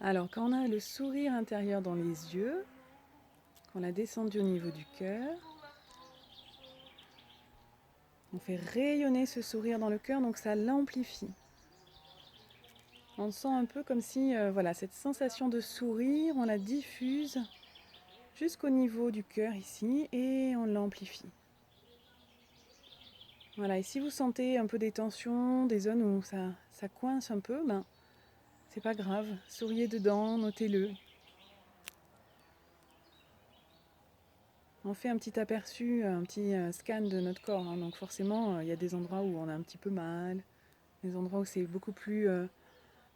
Alors, quand on a le sourire intérieur dans les yeux, qu'on l'a descendu au niveau du cœur, on fait rayonner ce sourire dans le cœur, donc ça l'amplifie. On sent un peu comme si voilà, cette sensation de sourire, on la diffuse jusqu'au niveau du cœur ici et on l'amplifie. Voilà, et si vous sentez un peu des tensions, des zones où ça coince un peu, ben, c'est pas grave, souriez dedans, notez-le. On fait un petit aperçu, un petit scan de notre corps, hein, donc forcément, il y a des endroits où on a un petit peu mal, des endroits où c'est beaucoup plus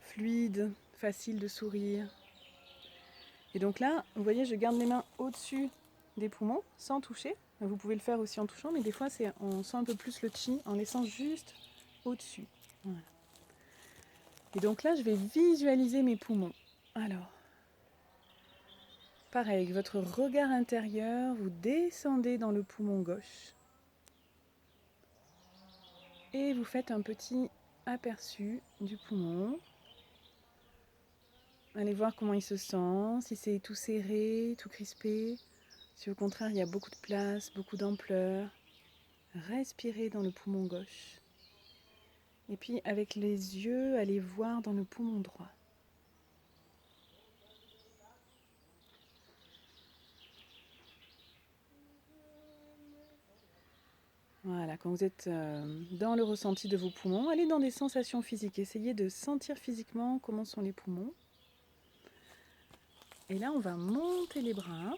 fluide, facile de sourire. Et donc là, vous voyez, je garde les mains au-dessus des poumons, sans toucher. Vous pouvez le faire aussi en touchant, mais des fois, on sent un peu plus le chi en laissant juste au-dessus. Voilà. Et donc là, je vais visualiser mes poumons. Alors, pareil, avec votre regard intérieur, vous descendez dans le poumon gauche. Et vous faites un petit aperçu du poumon. Allez voir comment il se sent, si c'est tout serré, tout crispé. Si au contraire, il y a beaucoup de place, beaucoup d'ampleur. Respirez dans le poumon gauche. Et puis avec les yeux, allez voir dans le poumon droit. Voilà, quand vous êtes dans le ressenti de vos poumons, allez dans des sensations physiques. Essayez de sentir physiquement comment sont les poumons. Et là, on va monter les bras.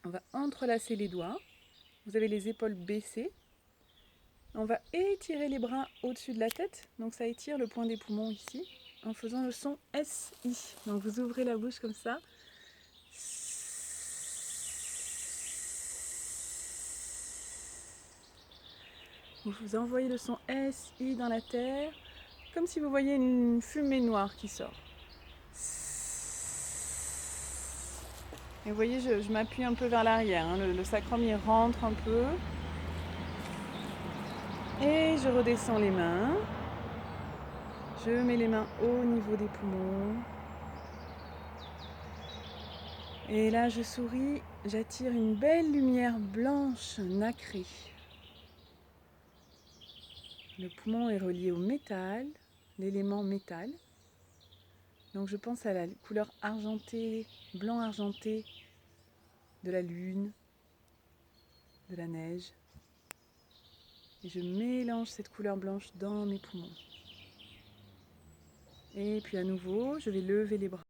On va entrelacer les doigts. Vous avez les épaules baissées. On va étirer les bras au-dessus de la tête. Donc ça étire le point des poumons ici en faisant le son SI. Donc vous ouvrez la bouche comme ça. Vous envoyez le son SI dans la terre, comme si vous voyez une fumée noire qui sort. Et vous voyez, je m'appuie un peu vers l'arrière, hein. Le sacrum il rentre un peu. Et je redescends les mains. Je mets les mains au niveau des poumons. Et là, je souris, j'attire une belle lumière blanche nacrée. Le poumon est relié au métal, l'élément métal. Donc je pense à la couleur argentée, blanc argenté de la lune, de la neige. Et je mélange cette couleur blanche dans mes poumons. Et puis à nouveau, je vais lever les bras.